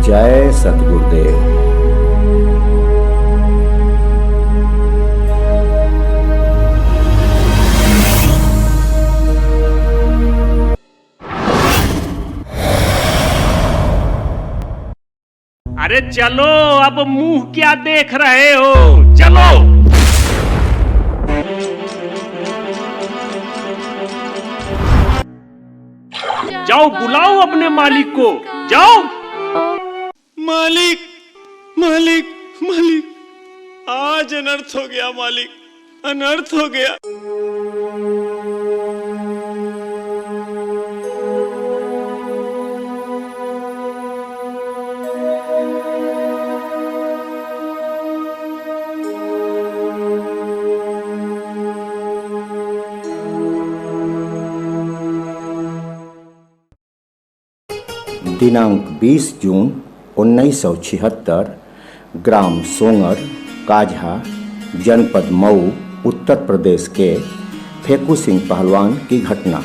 जय सतगुरुदेव। अरे चलो, अब मुंह क्या देख रहे हो, चलो। जाओ बुलाओ अपने मालिक को, जाओ। मालिक मालिक मालिक, आज अनर्थ हो गया मालिक, अनर्थ हो गया। दिनांक 20 जून 1976, ग्राम सोंगर, काझा, जनपद मऊ, उत्तर प्रदेश के फेकू सिंह पहलवान की घटना।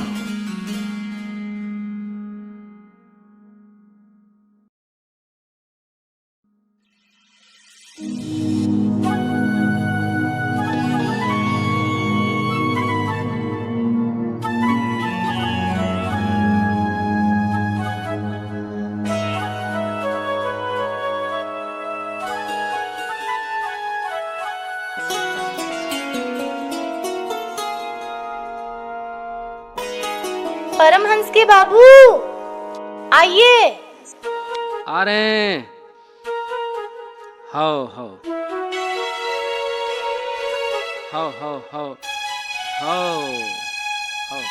परमहंस के बाबू आइए। आ रहे हैं। हाओ हाओ हाओ हाओ हाओ हाओ हाओ।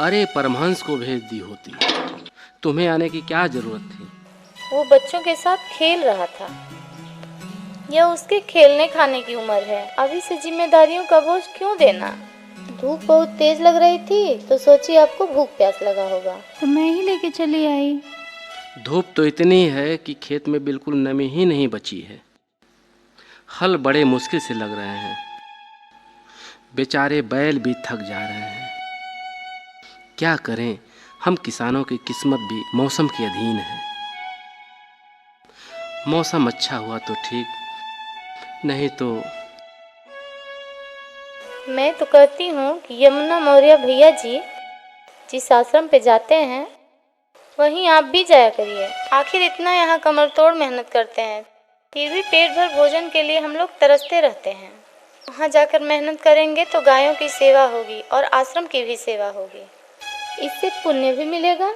अरे परमहंस को भेज दी होती, तुम्हें आने की क्या जरूरत थी? वो बच्चों के साथ खेल रहा था। यह उसके खेलने खाने की उम्र है, अभी से जिम्मेदारियों का बोझ क्यों देना। धूप बहुत तेज लग रही थी तो सोची आपको भूख प्यास लगा होगा तो मैं ही लेके चली आई। धूप तो इतनी है कि खेत में बिल्कुल नमी ही नहीं बची है। हल बड़े मुश्किल से लग रहे हैं, बेचारे बैल भी थक जा रहे हैं। क्या करें, हम किसानों की किस्मत भी मौसम के अधीन है। मौसम अच्छा हुआ तो ठीक, नहीं तो। मैं तो कहती हूँ कि यमुना मौर्य भैया जी जिस आश्रम पे जाते हैं वहीं आप भी जाया करिए। आखिर इतना यहाँ कमर तोड़ मेहनत करते हैं, फिर भी पेट भर भोजन के लिए हम लोग तरसते रहते हैं। वहाँ जाकर मेहनत करेंगे तो गायों की सेवा होगी और आश्रम की भी सेवा होगी। इससे पुण्य भी मिलेगा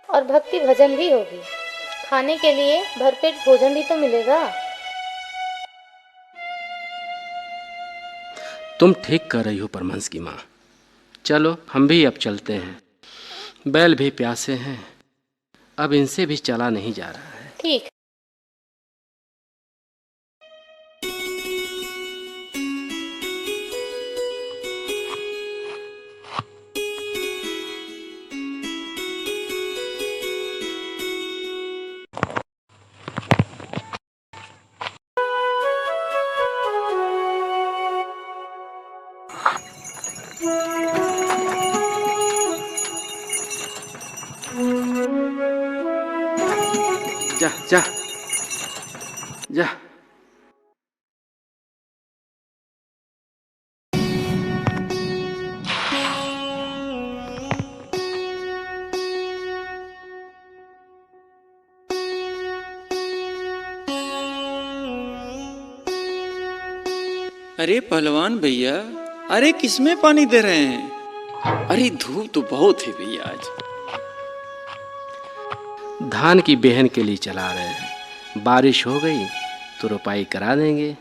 और भक्ति भजन भी होगी। खाने के लिए भरपेट भोजन भी तो मिलेगा। तुम ठीक कर रही हो परमहंस की माँ। चलो हम भी अब चलते हैं, बैल भी प्यासे हैं, अब इनसे भी चला नहीं जा रहा है। ठीक। जा जा जा। अरे पहलवान भैया, अरे किसमें पानी दे रहे हैं? अरे धूप तो बहुत है भैया आज। धान की बेहन के लिए चला रहे हैं, बारिश हो गई तो रुपाई करा देंगे।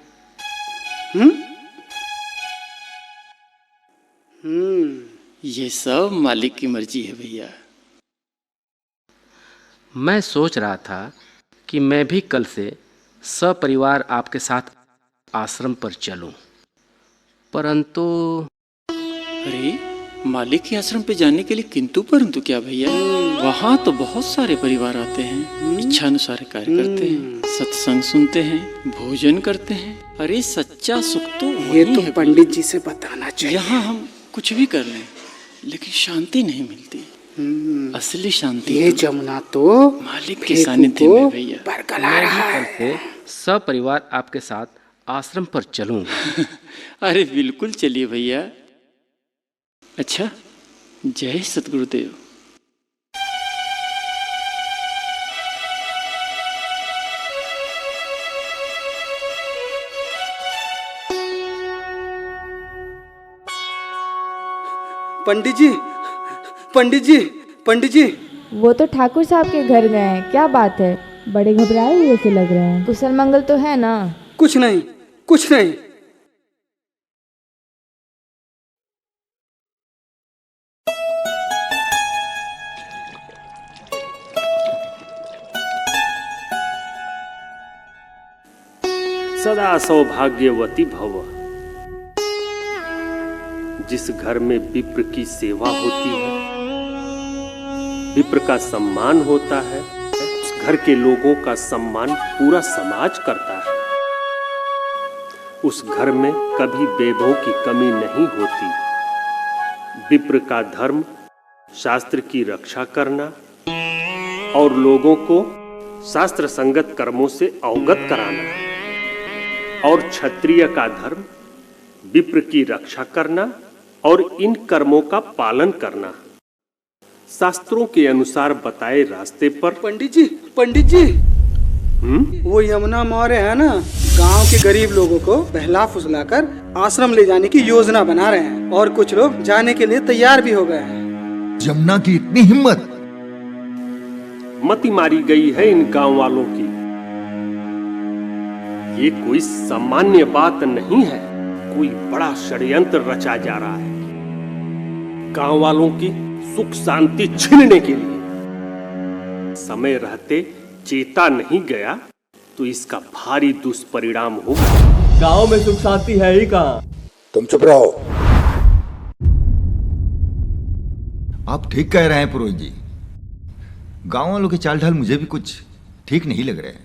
ये सब मालिक की मर्जी है भैया। मैं सोच रहा था कि मैं भी कल से सपरिवार आपके साथ आश्रम पर चलूं, परंतु अरे मालिक के आश्रम पे जाने के लिए किंतु परंतु क्या भैया? वहाँ तो बहुत सारे परिवार आते हैं, इच्छानुसार कार्य करते हैं, सत्संग सुनते हैं, भोजन करते हैं। अरे सच्चा सुख तो ये तो पंडित जी से बताना चाहिए। यहाँ हम कुछ भी कर लें लेकिन शांति नहीं मिलती। असली शांति ये तो जमुना तो मालिक के सानिध्य में भैया। बरकला रहा कल है। से सपरिवार आपके साथ आश्रम पर चलूंगा। अरे बिल्कुल चलिए भैया। अच्छा, जय सतगुरुदेव। पंडित जी, पंडित जी, पंडित जी। वो तो ठाकुर साहब के घर गए हैं। क्या बात है, बड़े घबराए हुए से लग रहे हैं। कुशल मंगल तो है ना? कुछ नहीं, कुछ नहीं। सदा सौभाग्यवती भव। जिस घर में विप्र की सेवा होती है, विप्र का सम्मान होता है, उस घर के लोगों का सम्मान पूरा समाज करता है। उस घर में कभी वैभव की कमी नहीं होती। विप्र का धर्म शास्त्र की रक्षा करना और लोगों को शास्त्र संगत कर्मों से अवगत कराना, और क्षत्रिय का धर्म विप्र की रक्षा करना और इन कर्मों का पालन करना। शास्त्रों के अनुसार बताए रास्ते पर। पंडित जी, पंडित जी। वो यमुना मौर्य है ना, गांव के गरीब लोगों को बहला फुसलाकर आश्रम ले जाने की योजना बना रहे हैं और कुछ लोग जाने के लिए तैयार भी हो गए हैं। जमुना की इतनी हिम्मत! मति मारी गई है इन गांव वालों की। ये कोई सामान्य बात नहीं है, कोई बड़ा षड्यंत्र रचा जा रहा है गांव वालों की सुख शांति छीनने के लिए। समय रहते चेता नहीं गया तो इसका भारी दुष्परिणाम होगा। गांव में सुख शांति है ही कहां? तुम चुप रहो। आप ठीक कह रहे हैं पुरोहित जी। गांव वालों के चाल ढाल मुझे भी कुछ ठीक नहीं लग रहे हैं।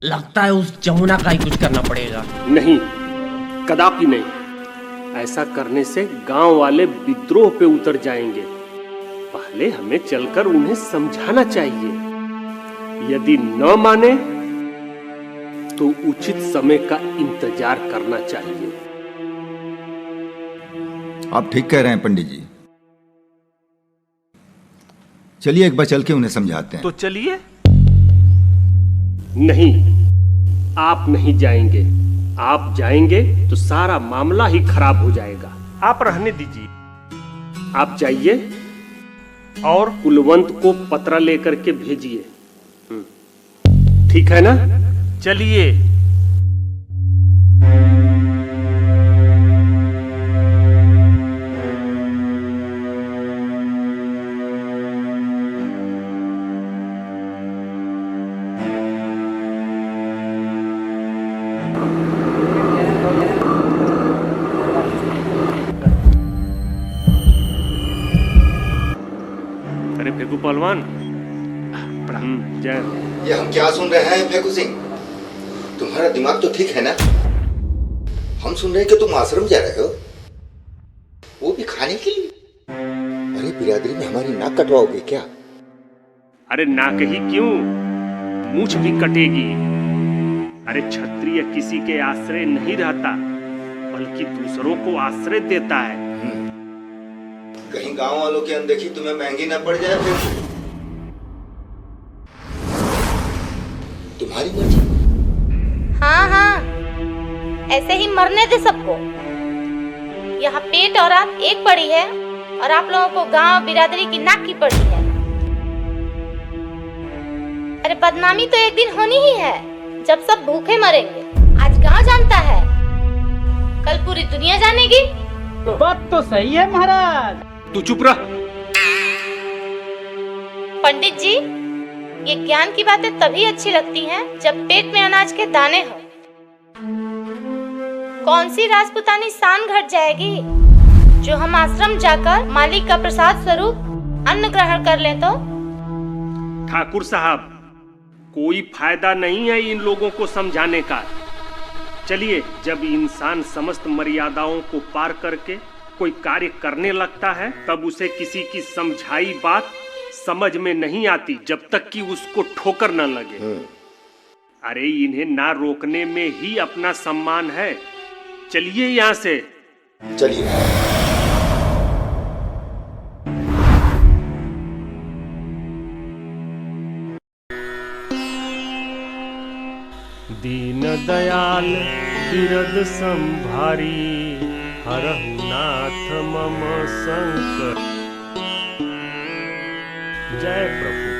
लगता है उस जमुना का ही कुछ करना पड़ेगा। नहीं, कदापि नहीं। ऐसा करने से गांव वाले विद्रोह पे उतर जाएंगे। पहले हमें चलकर उन्हें समझाना चाहिए। यदि न माने तो उचित समय का इंतजार करना चाहिए। आप ठीक कह रहे हैं पंडित जी। चलिए एक बार चल के उन्हें समझाते हैं। तो चलिए। नहीं, आप नहीं जाएंगे। आप जाएंगे तो सारा मामला ही खराब हो जाएगा। आप रहने दीजिए। आप जाइए और कुलवंत को पत्र लेकर के भेजिए। ठीक है ना? चलिए। फेकू पहलवान, जय। ये हम क्या सुन रहे हैं फेकू सिंह? तुम्हारा दिमाग तो ठीक है ना? हम सुन रहे हैं कि तुम आश्रम जा रहे हो, वो भी खाने के लिए। अरे बिरादरी में हमारी नाक कटवाओगे क्या? अरे नाक ही क्यों, मूछ भी कटेगी। अरे क्षत्रिय किसी के आश्रय नहीं रहता, बल्कि दूसरों को आश्रय देता है। कहीं गांव वालों की अनदेखी तुम्हें महंगी न पड़ जाए फिर। तुम्हारी मर्जी। हाँ हाँ, ऐसे ही मरने दे सबको। यहाँ पेट और आंख एक पड़ी है और आप लोगों को गांव बिरादरी की नाक की पड़ी है। अरे बदनामी तो एक दिन होनी ही है। जब सब भूखे मरेंगे। आज गांव जानता है, कल पूरी दुनिया जानेगी। बात तो सही है महाराज। तू चुप रह। पंडित जी, ये ज्ञान की बातें तभी अच्छी लगती हैं जब पेट में अनाज के दाने हो। कौन सी राजपुतानी शान घट जाएगी जो हम आश्रम जाकर मालिक का प्रसाद स्वरूप अन्न ग्रहण कर लें तो? ठाकुर साहब, कोई फायदा नहीं है इन लोगों को समझाने का। चलिए, जब इंसान समस्त मर्यादाओं को पार करके कोई कार्य करने लगता है तब उसे किसी की समझाई बात समझ में नहीं आती जब तक कि उसको ठोकर न लगे। अरे इन्हें ना रोकने में ही अपना सम्मान है। चलिए यहाँ से। चलिए। दीन दयाल बिरद संभारी, हरहु नाथ मम संकट। जय प्रभु।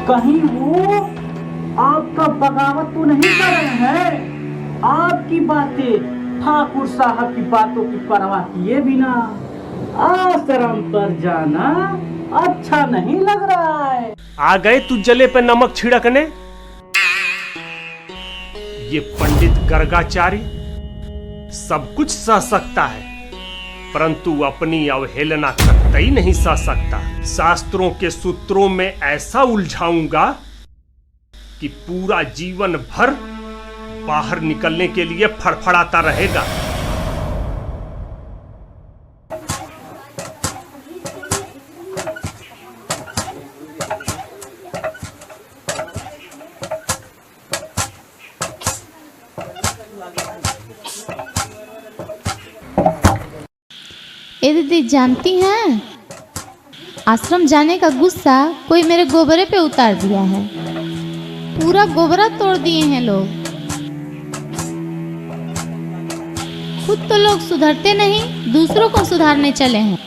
कहीं वो आपका बगावत तो नहीं कर रहे हैं? आपकी बातें ठाकुर साहब की बातों की परवाह किए बिना आश्रम पर जाना अच्छा नहीं लग रहा है। आ गए तू जले पे नमक छिड़कने। ये पंडित गर्गाचारी सब कुछ सह सकता है, परंतु अपनी अवहेलना कतई नहीं सह सकता। शास्त्रों के सूत्रों में ऐसा उलझाऊंगा कि पूरा जीवन भर बाहर निकलने के लिए फड़फड़ाता रहेगा। ए दीदी, जानती हैं, आश्रम जाने का गुस्सा कोई मेरे गोबरे पे उतार दिया है। पूरा गोबरा तोड़ दिए हैं लोग। खुद तो लोग सुधरते नहीं, दूसरों को सुधारने चले हैं।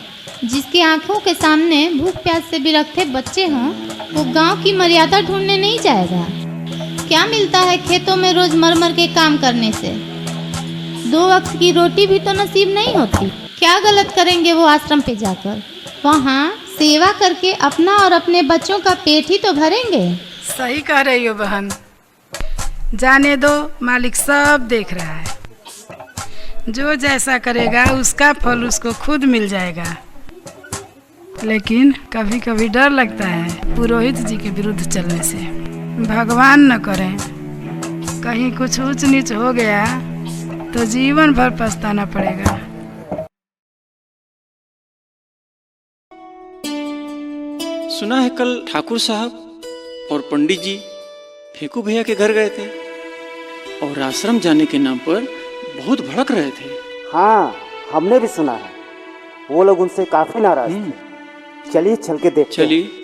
जिसकी आंखों के सामने भूख प्यास से बिलखते बच्चे हों, वो गांव की मर्यादा ढूंढने नहीं जाएगा। क्या मिलता है खेतों में रोज मर मर के काम करने से? 2 वक्त की रोटी भी तो नसीब नहीं होती। क्या गलत करेंगे वो आश्रम पे जाकर? वहाँ सेवा करके अपना और अपने बच्चों का पेट ही तो भरेंगे। सही कह रही हो बहन। जाने दो, मालिक सब देख रहा है। जो जैसा करेगा उसका फल उसको खुद मिल जाएगा। लेकिन कभी कभी डर लगता है पुरोहित जी के विरुद्ध चलने से। भगवान न करें कहीं कुछ ऊंच नीच हो गया तो जीवन भर पछताना पड़ेगा। सुना है कल ठाकुर साहब और पंडित जी फेकू भैया के घर गए थे और आश्रम जाने के नाम पर बहुत भड़क रहे थे। हाँ, हमने भी सुना है। वो लोग उनसे काफी नाराज थे। चलिए चल के देखते हैं। चलिए।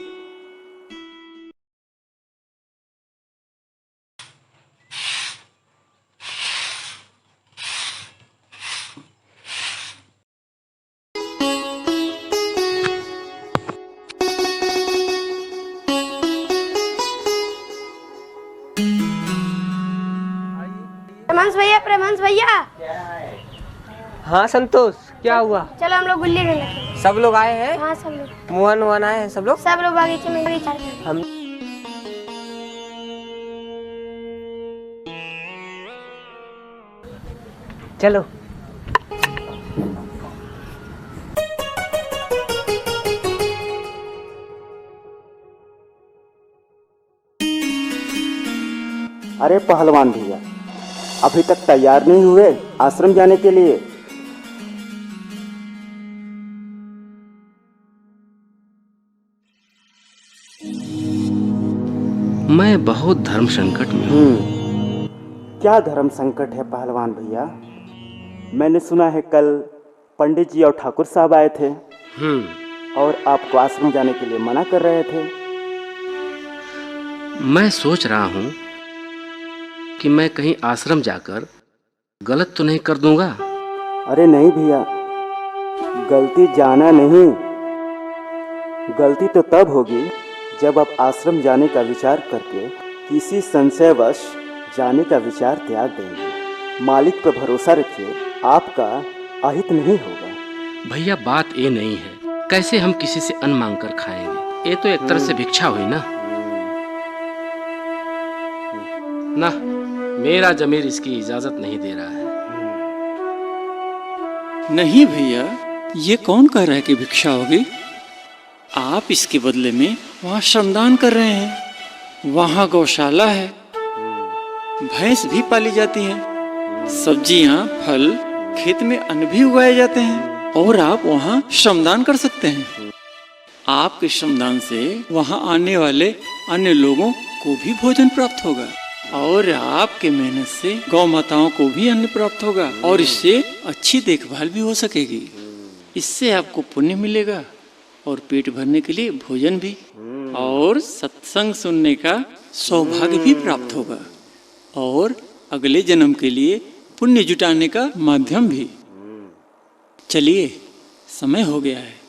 प्रमांस भैया। हाँ संतोष, क्या हुआ? चलो हम लोग गुल्ली डंडा। सब लोग आए हैं? हाँ सब लोग। मोहन आए हैं सब लोग? सब लोग बागीचे में हम चलो। अरे पहलवान भैया, अभी तक तैयार नहीं हुए आश्रम जाने के लिए? मैं बहुत धर्म संकट में हूँ। क्या धर्म संकट है पहलवान भैया? मैंने सुना है कल पंडित जी और ठाकुर साहब आए थे और आपको आश्रम जाने के लिए मना कर रहे थे। मैं सोच रहा हूँ कि मैं कहीं आश्रम जाकर गलत तो नहीं कर दूंगा। अरे नहीं भैया, गलती जाना नहीं, गलती तो तब होगी जब आप आश्रम जाने का विचार करके किसी संशयवश जाने का विचार त्याग देंगे। मालिक पर भरोसा रखिए, आपका अहित नहीं होगा। भैया बात ये नहीं है, कैसे हम किसी से अन्न मांग कर खाएंगे? ये तो एक तरह से भिक्षा हुई ना। ना, मेरा जमीर इसकी इजाजत नहीं दे रहा है। नहीं भैया, ये कौन कह रहा है कि भिक्षा होगी? आप इसके बदले में वहाँ श्रमदान कर रहे हैं, वहाँ गौशाला है, भैंस भी पाली जाती हैं, सब्जियाँ, फल, खेत में अन्न भी उगाए जाते हैं, और आप वहाँ श्रमदान कर सकते हैं। आपके श्रमदान से वहाँ आने वाले अन्य लोगों को भी भोजन प्राप्त होगा, और आपके मेहनत से गौ माताओं को भी अन्न प्राप्त होगा, और इससे अच्छी देखभाल भी हो सकेगी। इससे आपको पुण्य मिलेगा और पेट भरने के लिए भोजन भी, और सत्संग सुनने का सौभाग्य भी प्राप्त होगा, और अगले जन्म के लिए पुण्य जुटाने का माध्यम भी। चलिए, समय हो गया है।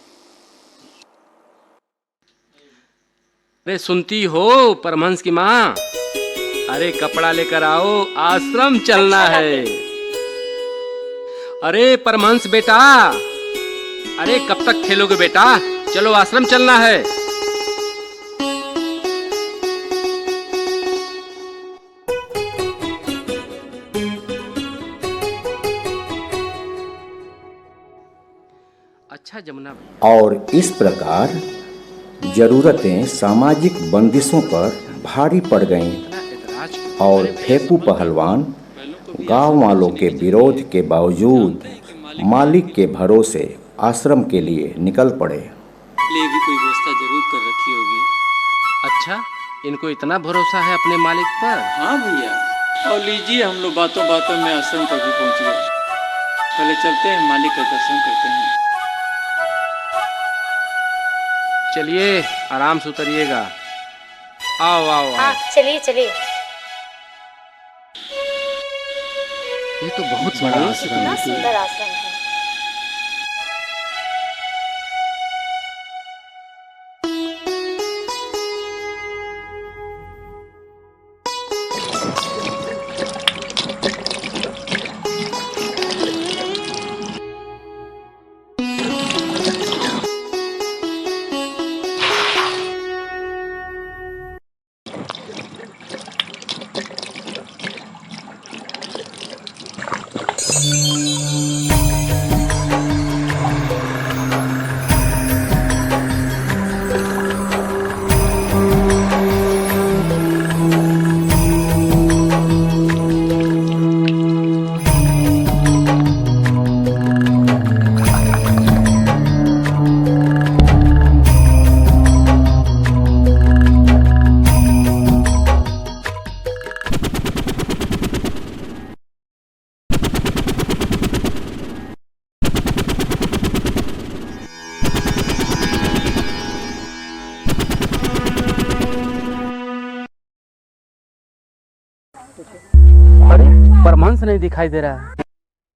अरे सुनती हो परमहंस की माँ? अरे कपड़ा लेकर आओ, आश्रम चलना है। अरे परमहंस बेटा, अरे कब तक खेलोगे बेटा? चलो आश्रम चलना है। अच्छा जमुना। और इस प्रकार जरूरतें सामाजिक बंदिशों पर भारी पड़ गईं और फेकू पहलवान गांव वालों के विरोध के बावजूद मालिक के भरोसे आश्रम के लिए निकल पड़े। लिए भी कोई व्यवस्था जरूर कर रखी होगी। अच्छा, इनको इतना भरोसा है अपने मालिक पर? हाँ भैया, और लीजिए, हम लोग बातों बातों में आश्रम पर भी पहुंच गए। पहले चलते हैं, मालिक का दर्शन करते हैं। चलिए, आराम से उतरिएगा। आओ आओ आओ। हाँ, चलिए चलिए। ये तो बहुत बड़ा आश्रम है। सुंदर आश्रम है। अरे परमहंस नहीं दिखाई दे रहा है।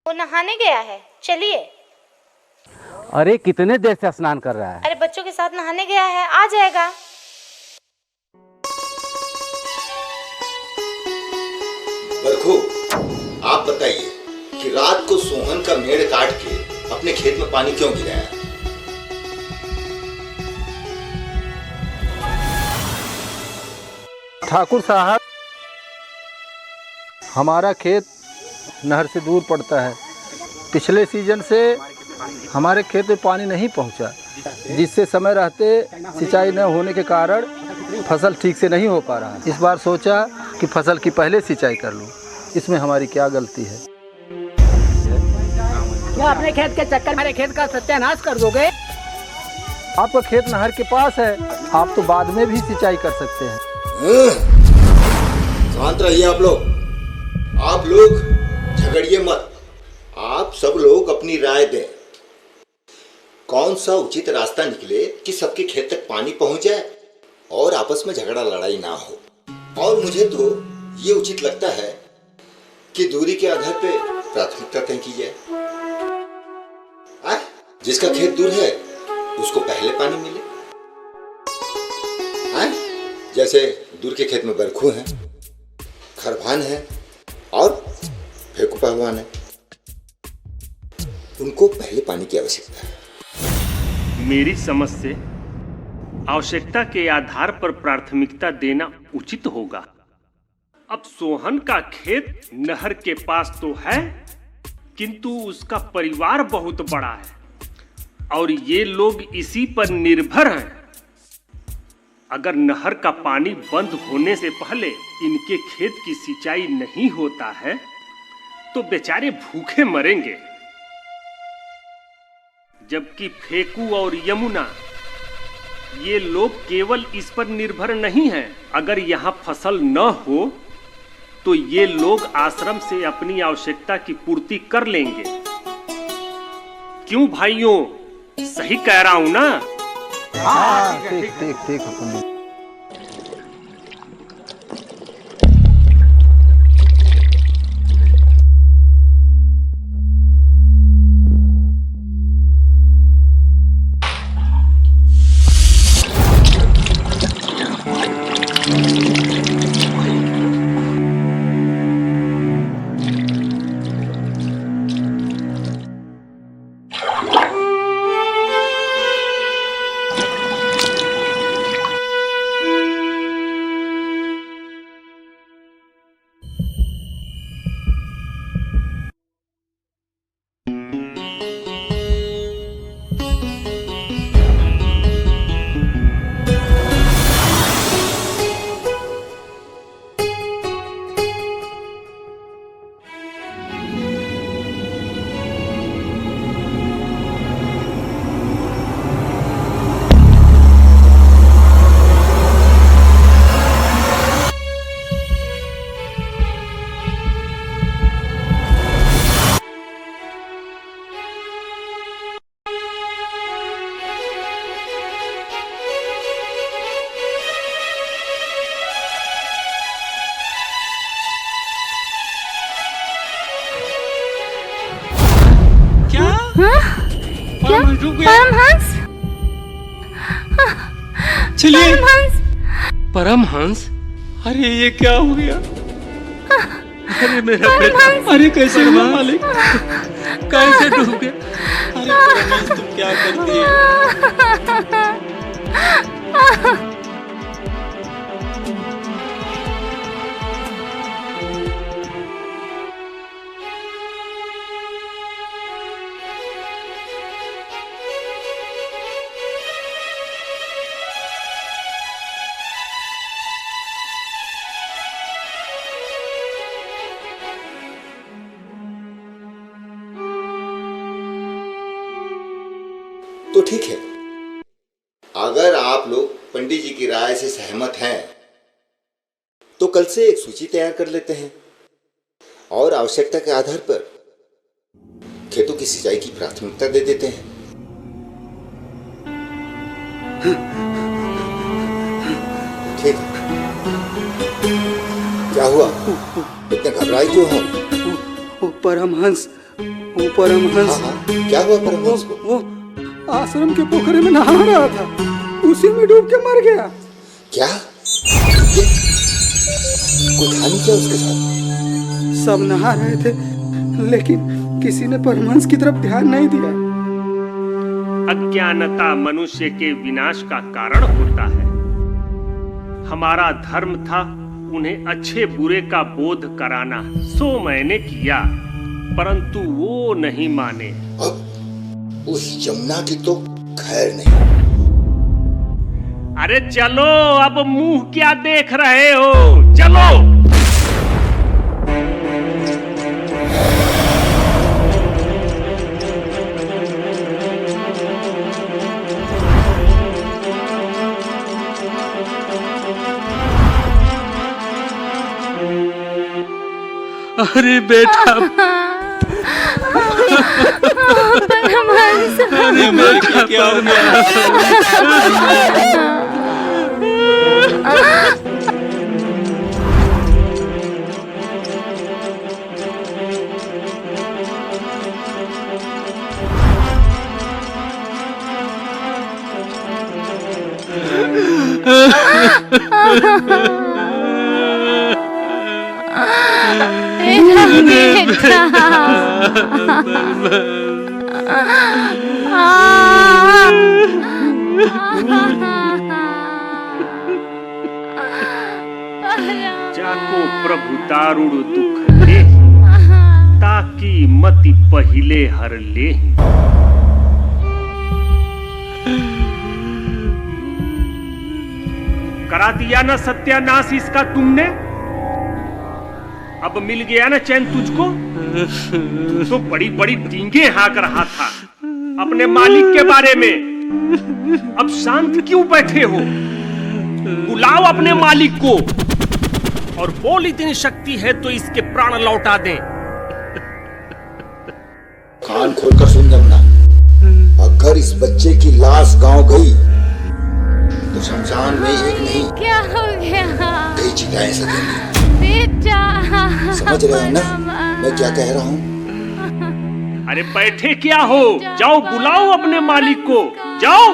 वो नहाने गया है, चलिए। अरे कितने देर से स्नान कर रहा है? अरे बच्चों के साथ नहाने गया है, आ जाएगा। बरखू, आप बताइए कि रात को सोहन का मेड़ काट के अपने खेत में पानी क्यों गिराया? ठाकुर साहब, हमारा खेत नहर से दूर पड़ता है। पिछले सीजन से हमारे खेत में पानी नहीं पहुंचा, जिससे समय रहते सिंचाई न होने के कारण फसल ठीक से नहीं हो पा रहा। इस बार सोचा कि फसल की पहले सिंचाई कर लूं। इसमें हमारी क्या गलती है? क्या अपने खेत के चक्कर में मेरे खेत का सत्यानाश कर दोगे? आपका खेत नहर के पास है, आप तो बाद में भी सिंचाई कर सकते हैं। शांत रहिए आप लोग। आप लोग झगड़िए मत। आप सब लोग अपनी राय दें। कौन सा उचित रास्ता निकले कि सबके खेत तक पानी पहुंच जाए और आपस में झगड़ा लड़ाई ना हो। और मुझे तो ये उचित लगता है कि दूरी के आधार पे प्राथमिकता तय की जाए। जिसका खेत दूर है उसको पहले पानी मिले। जैसे दूर के खेत में बरखू है, खरभान है और फेकू पहलवान है, उनको पहले पानी की आवश्यकता है। मेरी समझ से आवश्यकता के आधार पर प्राथमिकता देना उचित होगा। अब सोहन का खेत नहर के पास तो है, किंतु उसका परिवार बहुत बड़ा है और ये लोग इसी पर निर्भर हैं। अगर नहर का पानी बंद होने से पहले इनके खेत की सिंचाई नहीं होता है तो बेचारे भूखे मरेंगे। जबकि फेकू और यमुना ये लोग केवल इस पर निर्भर नहीं हैं। अगर यहाँ फसल न हो तो ये लोग आश्रम से अपनी आवश्यकता की पूर्ति कर लेंगे। क्यों भाइयों, सही कह रहा हूं ना? ठीक ठीक ठीक है पंडित। परमहंस, चलिए परमहंस। अरे ये क्या हो गया? अरे मेरा बेटा, अरे कैसे हुआ मालिक? कैसे डूब गया? अरे परमहंस तुम क्या कर दिए? तो ठीक है, अगर आप लोग पंडित जी की राय से सहमत हैं तो कल से एक सूची तैयार कर लेते हैं और आवश्यकता के आधार पर खेतों की सिंचाई की प्राथमिकता दे देते हैं। ठीक, क्या हुआ? इतने घबराए क्यों हो? परमहंस, परमहंस। क्या हुआ परमहंस को? वो आश्रम के पोखरे में नहा रहा था, उसी में डूब के मर गया। क्या? कोई कहानी क्या उसके साथ? सब नहा रहे थे लेकिन किसी ने परमहंस की तरफ ध्यान नहीं दिया। अज्ञानता मनुष्य के विनाश का कारण होता है। हमारा धर्म था उन्हें अच्छे बुरे का बोध कराना, सो मैंने किया, परंतु वो नहीं माने। अब उस यमुना की तो खैर नहीं। अरे चलो, अब मुंह क्या देख रहे हो? चलो। अरे बेटा, अरे बेटा क्या हो गया? जाको प्रभु दारुण दुख ले, ताकि मति पहिले हर ले। करा दिया ना सत्यानाश इसका तुमने, अब मिल गया ना चैन तुझको। तू तो बड़ी बड़ी डींगे हाँक रहा था अपने मालिक के बारे में, अब शांत क्यों बैठे हो? बुलाओ अपने मालिक को और बोल इतनी शक्ति है तो इसके प्राण लौटा दें। कान खोलकर सुन जमुना, अगर इस बच्चे की लाश गांव गई तो शमशान में एक नहीं क्या हो गया? कई चिताएं सजेंगी। बेटा समझ रहे हो ना मैं क्या कह रहा हूँ? अरे बैठे क्या हो, जाओ बुलाओ अपने मालिक को, जाओ।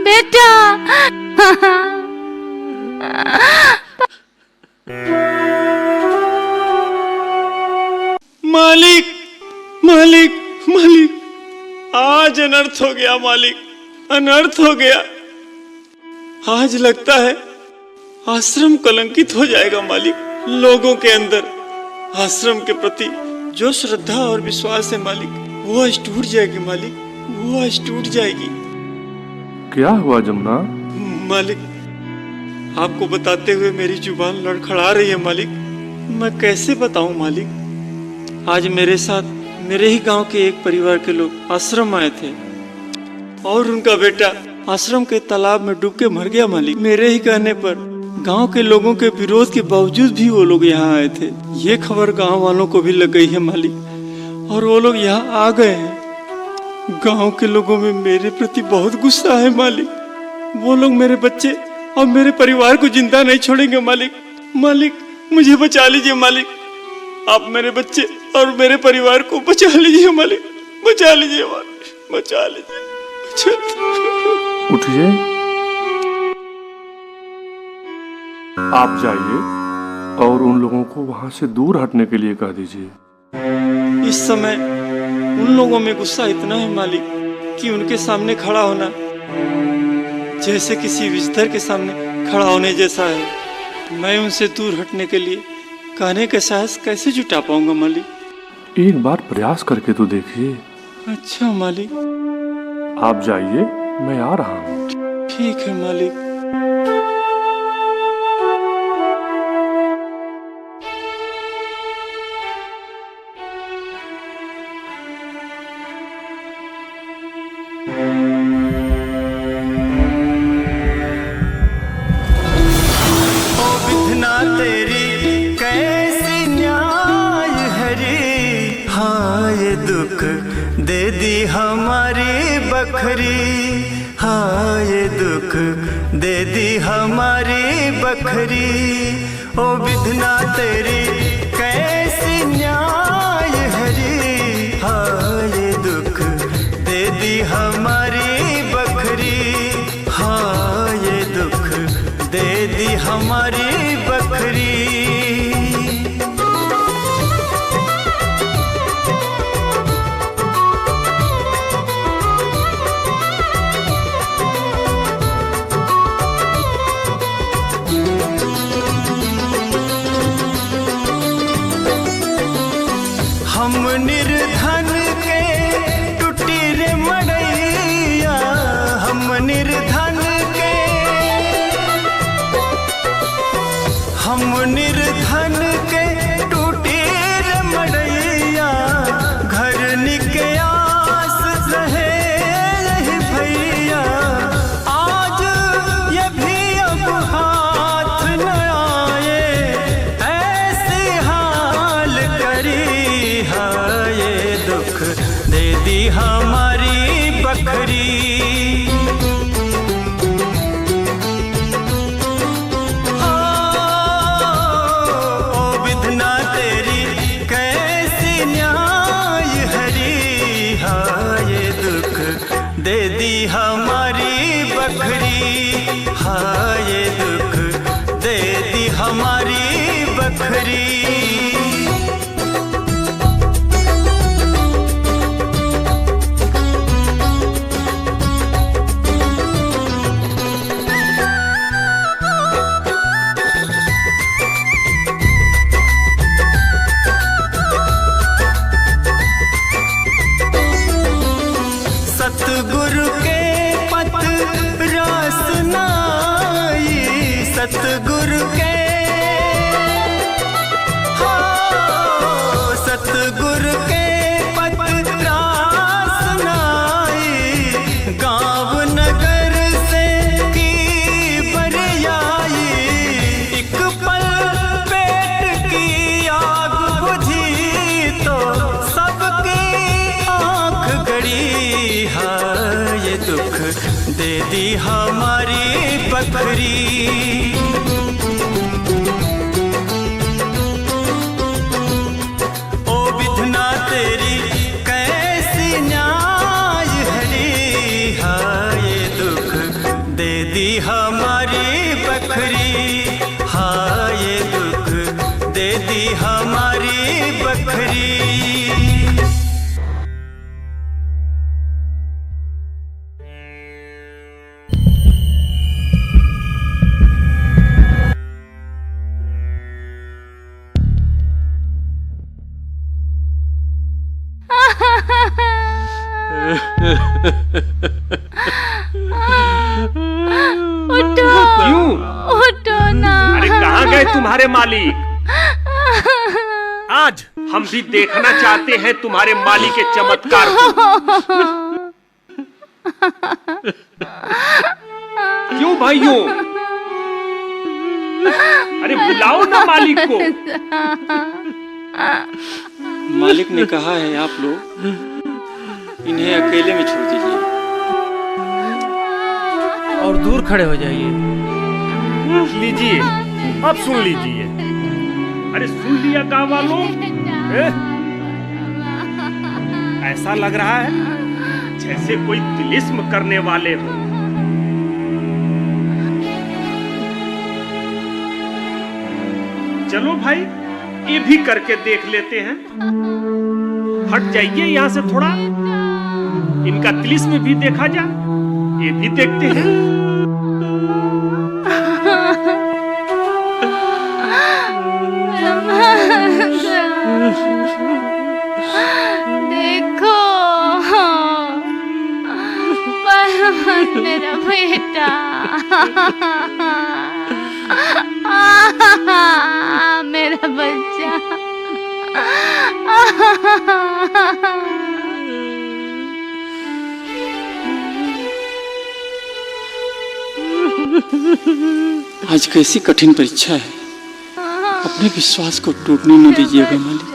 बेटा मालिक मालिक मालिक, आज अनर्थ हो गया मालिक, अनर्थ हो गया। आज लगता है आश्रम कलंकित हो जाएगा मालिक। लोगों के अंदर आश्रम के प्रति जो श्रद्धा और विश्वास है मालिक, वो आज टूट जाएगी मालिक, वो आज टूट जाएगी। क्या हुआ जमुना? मालिक, आपको बताते हुए मेरी जुबान लड़खड़ा रही है मालिक। मैं कैसे बताऊं मालिक? आज मेरे साथ मेरे ही गांव के एक परिवार के लोग आश्रम आए थे और उनका बेटा आश्रम के तालाब में डूब के मर गया मालिक। मेरे ही कहने पर गांव के लोगों के विरोध के बावजूद भी वो लोग यहाँ आए थे। ये खबर गांव वालों को भी लग गई है मालिक और वो लोग यहाँ आ गए हैं। गांव के लोगों में मेरे प्रति बहुत गुस्सा है मालिक। वो लोग मेरे बच्चे और मेरे परिवार को जिंदा नहीं छोड़ेंगे मालिक। मालिक मुझे बचा लीजिए मालिक, आप मेरे बच्चे और मेरे परिवार को बचा लीजिए मालिक, बचा लीजिए मालिक, बचा लीजिए। उठिए, आप जाइए और उन लोगों को वहां से दूर हटने के लिए कह दीजिए। इस समय उन लोगों में गुस्सा इतना है मालिक कि उनके सामने खड़ा होना जैसे किसी विजिटर के सामने खड़ा होने जैसा है। मैं उनसे दूर हटने के लिए कहने का साहस कैसे जुटा पाऊंगा मालिक? एक बार प्रयास करके तो देखिए। अच्छा मालिक। आप जाइए, मैं आ रहा हूँ। ठीक है मालिक। हमारी बखरी, हाँ ये दुख दे दी हमारी बखरी। ओ विधना तेरी कैसी न्याय हरी, हाँ ये दुख दे दी हमारी बखरी, हाँ ये दुख दे दी हमारी बखरी। हम निर्धन के टूटी रे मड़ैया, हम निर्धन के, हम निर्धन के टूटी रे मड़ैया। घर निके आस रहे भैया, आज ये भी अब हाथ न आए, ऐसी हाल करी। ये दुख दे दी हमारी बखरी, ओ सतगुरु के हो सतगुरु के पत्रास सुनाई गाँव नगर से की बरियाई एक पल पेट की आग बुझी तो सबकी आँख गड़ी है ये दुख दे दी हमारी बकरी ओ विधना तेरी कैसी न्याय हरी हाँ ये दुख दे दी हमारी बकरी हाँ ये दुख दे दी हमारी बकरी। उठो क्यों? उठो ना। अरे कहाँ गए तुम्हारे मालिक? आज हम भी देखना चाहते हैं तुम्हारे मालिक के चमत्कार को। क्यों भाइयों? अरे बुलाओ ना मालिक को। मालिक ने कहा है आप लोग इन्हें अकेले में छोड़ दीजिए और दूर खड़े हो जाइए। लीजिए अब सुन लीजिए। अरे सुन लिया गाँव वालों? ऐसा लग रहा है जैसे कोई तिलिस्म करने वाले हो। चलो भाई ये भी करके देख लेते हैं। हट जाइए यहाँ से थोड़ा, इनका तिलिस्म भी देखा जा, ये भी देखते हैं। देखो परवन मेरा बेटा मेरा बच्चा। आज कैसी कठिन परीक्षा है, अपने विश्वास को टूटने न दीजिएगा मालिक।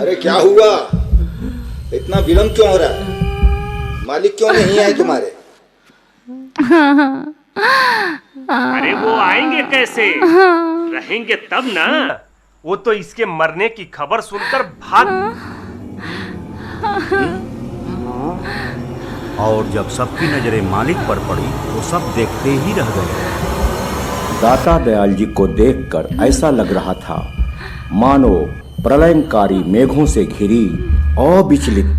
अरे क्या हुआ, इतना विलंब क्यों हो रहा है? मालिक क्यों नहीं आए तुम्हारे? अरे वो आएंगे कैसे, रहेंगे तब ना। वो तो इसके मरने की खबर सुनकर भाग। और जब सबकी नजरें मालिक पर पड़ी तो सब देखते ही रह गए। दाता दयाल जी को देखकर ऐसा लग रहा था मानो प्रलयंकारी मेघों से घिरी अविचलित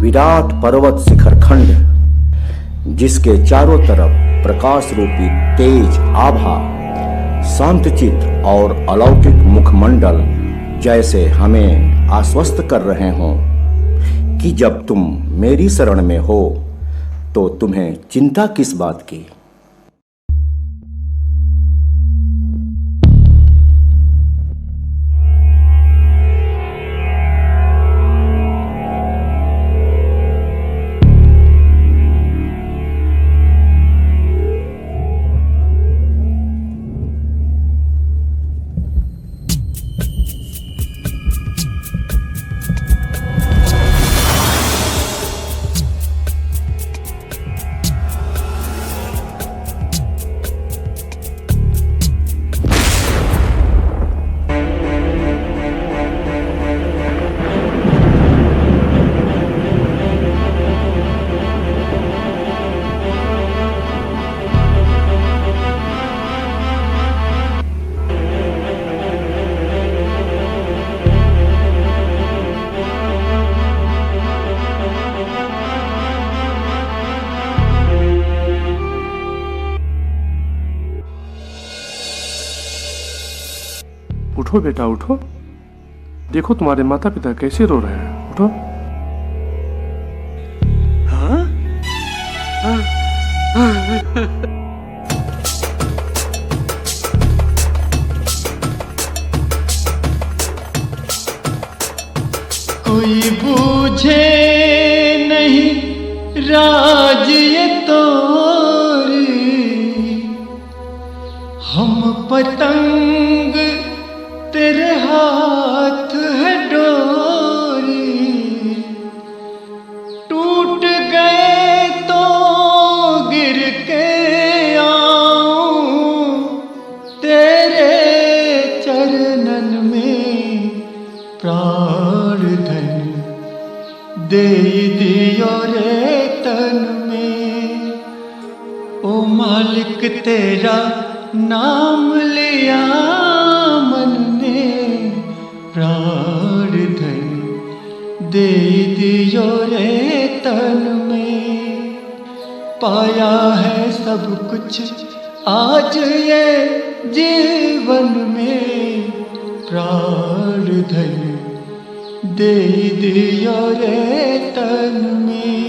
विराट पर्वत शिखर खंड, जिसके चारों तरफ प्रकाश रूपी तेज आभा, शांतचित और अलौकिक मुखमंडल जैसे हमें आश्वस्त कर रहे हों कि जब तुम मेरी शरण में हो तो तुम्हें चिंता किस बात की। उठो बेटा उठो, देखो तुम्हारे माता पिता कैसे रो रहे हैं। उठो। हाँ? कोई बूझे नहीं राज ये तोरी, हम पतंग तेरे हाथ है डोरी, टूट गए तो गिर के आऊं तेरे चरणन में, प्राण धन दे दियो रे तन में। ओ मालिक तेरा नाम लिया मन ने, प्राण धन दे दियो रे तन में। पाया है सब कुछ आज ये जीवन में, प्राण धन दे दियो रे तन में।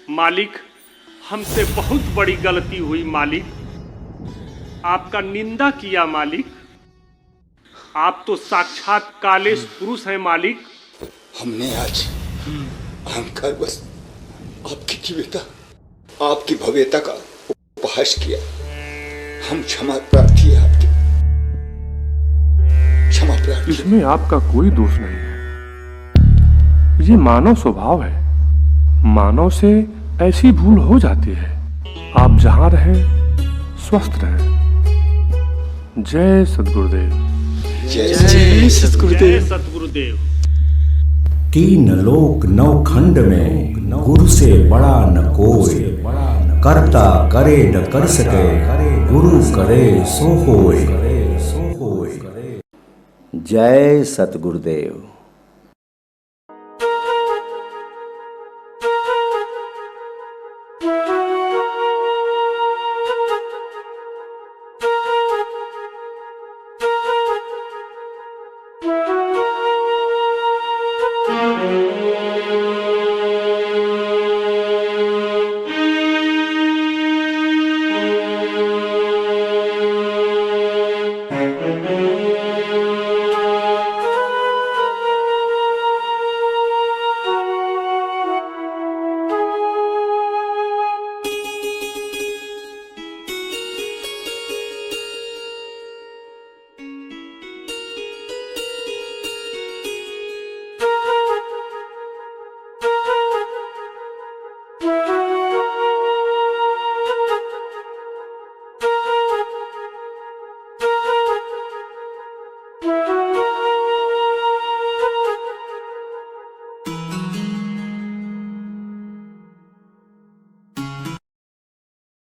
मालिक, हमसे बहुत बड़ी गलती हुई मालिक, आपका निंदा किया मालिक। आप तो साक्षात कालेश पुरुष हैं मालिक। हमने आज अहंकार बस आपकी दिव्यता, आपकी भव्यता का उपहास किया। हम क्षमा प्रार्थी है आपके, क्षमा प्रार्थी। इसमें आपका कोई दोष नहीं है, ये मानव स्वभाव है। मानव से ऐसी भूल हो जाती है। आप जहां रहें स्वस्थ रहें। जय सद्गुरुदेव। जय सद्गुरुदेव। सद्गुरुदेव। तीन लोक नौ खंड में गुरु से बड़ा न कोई, करता करे न कर सके, गुरु करे सो होए। जय सतगुरुदेव।